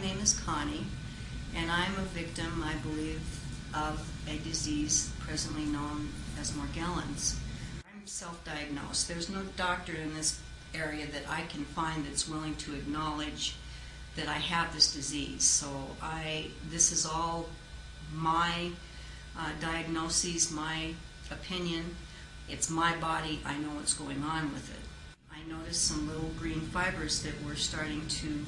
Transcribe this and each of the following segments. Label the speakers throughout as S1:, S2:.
S1: name is Connie, and I'm a victim, I believe, of a disease presently known as Morgellons. I'm self-diagnosed. There's no doctor in this area that I can find that's willing to acknowledge that I have this disease. So this is all my diagnoses, my opinion. It's my body. I know what's going on with it. I noticed some little green fibers that were starting to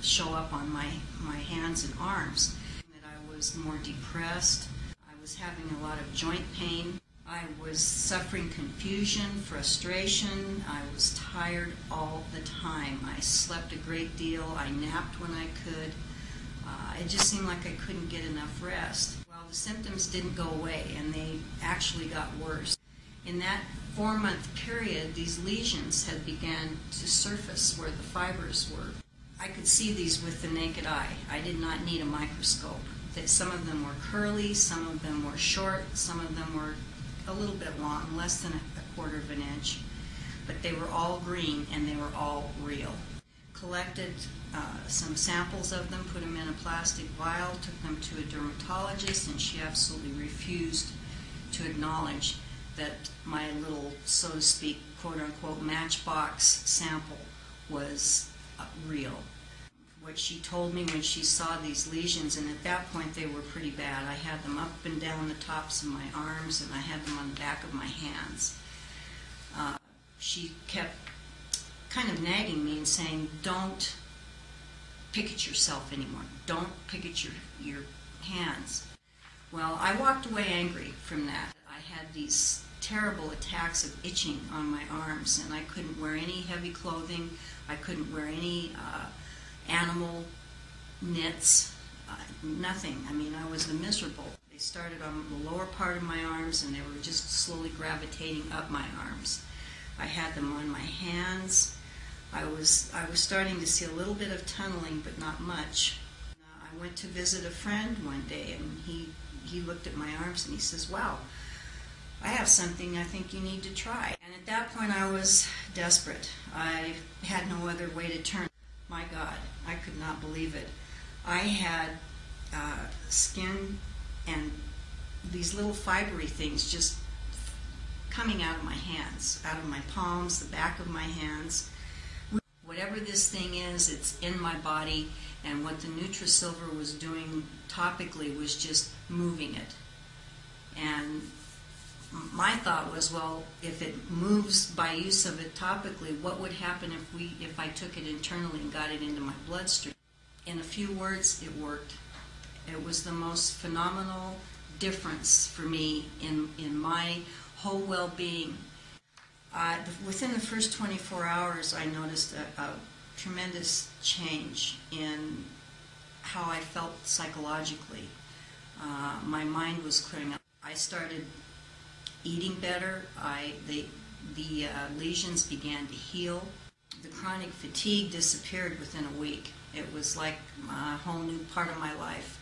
S1: show up on my hands and arms. That I was more depressed. I was having a lot of joint pain. I was suffering confusion, frustration. I was tired all the time. I slept a great deal. I napped when I could. It just seemed like I couldn't get enough rest. Well, the symptoms didn't go away, and they actually got worse. In that 4-month period, these lesions had begun to surface where the fibers were. I could see these with the naked eye. I did not need a microscope. Some of them were curly, some of them were short, some of them were a little bit long, less than a 1/4 of an inch. But they were all green, and they were all real. Collected some samples of them, put them in a plastic vial, took them to a dermatologist, and she absolutely refused to acknowledge that my little, so to speak, quote-unquote matchbox sample was real. What she told me when she saw these lesions, and at that point they were pretty bad. I had them up and down the tops of my arms, and I had them on the back of my hands. She kept kind of nagging me and saying, don't pick at yourself anymore. Don't pick at your hands. Well, I walked away angry from that. I had these terrible attacks of itching on my arms, and I couldn't wear any heavy clothing. I couldn't wear any animal knits, nothing. I mean, I was miserable. They started on the lower part of my arms, and they were just slowly gravitating up my arms. I had them on my hands. I was starting to see a little bit of tunneling, but not much. I went to visit a friend one day, and he looked at my arms and he says, "Wow, I have something I think you need to try." And at that point I was desperate. I had no other way to turn. My God, I could not believe it. I had skin and these little fibery things just coming out of my hands, out of my palms, the back of my hands. Whatever this thing is, it's in my body, and what the NutraSilver was doing topically was just moving it. And my thought was, well, if it moves by use of it topically, what would happen if I took it internally and got it into my bloodstream? In a few words, it worked. It was the most phenomenal difference for me in my whole well-being. Within the first 24 hours, I noticed a tremendous change in how I felt psychologically. My mind was clearing up. I started eating better. The lesions began to heal. The chronic fatigue disappeared within a week. It was like a whole new part of my life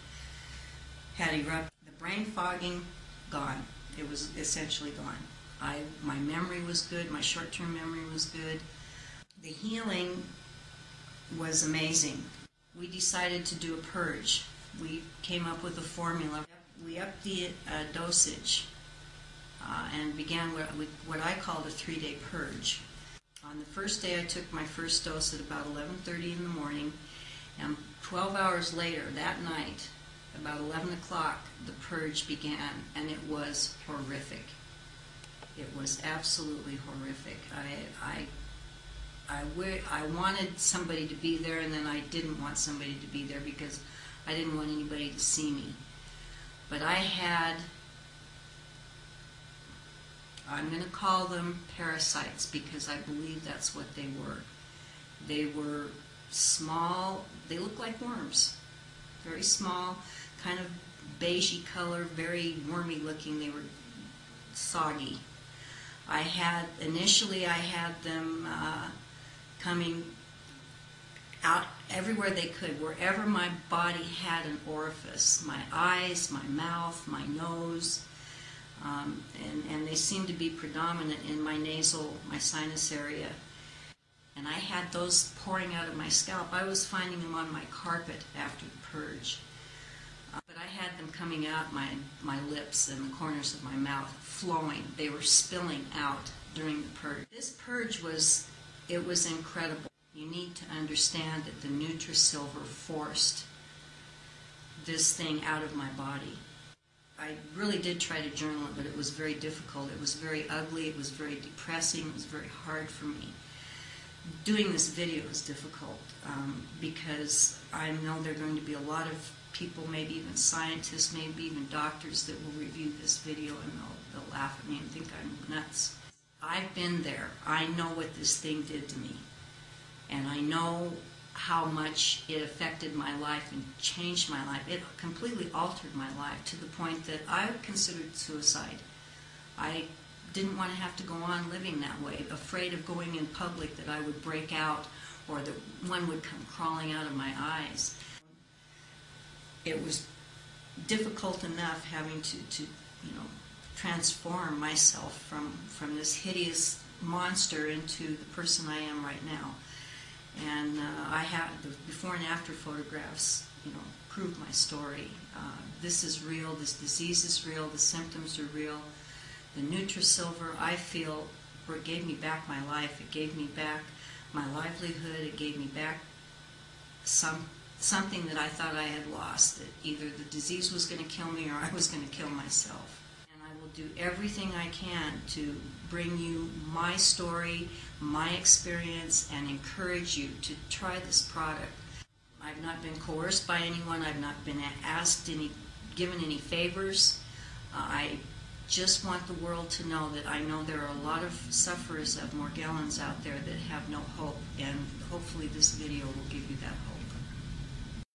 S1: had erupted. The brain fogging, gone. It was essentially gone. My memory was good. My short-term memory was good. The healing was amazing. We decided to do a purge. We came up with a formula. We upped the dosage and began what I called a 3-day purge. On the first day, I took my first dose at about 11:30 in the morning, and 12 hours later, that night, about 11 o'clock, the purge began, and it was horrific. It was absolutely horrific. I wanted somebody to be there, and then I didn't want somebody to be there because I didn't want anybody to see me. But I had, I'm going to call them parasites because I believe that's what they were. They were small, they looked like worms. Very small, kind of beigey color, very wormy looking. They were soggy. Initially I had them coming out everywhere they could, wherever my body had an orifice, my eyes, my mouth, my nose, and they seemed to be predominant in my nasal, my sinus area. and I had those pouring out of my scalp. I was finding them on my carpet after the purge. But I had them coming out my lips and the corners of my mouth, flowing. They were spilling out during the purge. This purge was incredible. You need to understand that the NutraSilver forced this thing out of my body. I really did try to journal it, but it was very difficult. It was very ugly. It was very depressing. It was very hard for me. Doing this video is difficult because I know there are going to be a lot of people, maybe even scientists, maybe even doctors, that will review this video and they'll laugh at me and think I'm nuts. I've been there. I know what this thing did to me. And I know how much it affected my life and changed my life. It completely altered my life to the point that I considered suicide. I didn't want to have to go on living that way, afraid of going in public that I would break out or that one would come crawling out of my eyes. It was difficult enough having to transform myself from this hideous monster into the person I am right now. And I have the before and after photographs, prove my story. This is real. This disease is real. The symptoms are real. The NutraSilver, I feel, gave me back my life. It gave me back my livelihood. It gave me back something that I thought I had lost. That either the disease was going to kill me or I was going to kill myself. And I will do everything I can to bring you my story, my experience, and encourage you to try this product. I've not been coerced by anyone. I've not been given any favors. I just want the world to know that I know there are a lot of sufferers of Morgellons out there that have no hope, and hopefully this video will give you that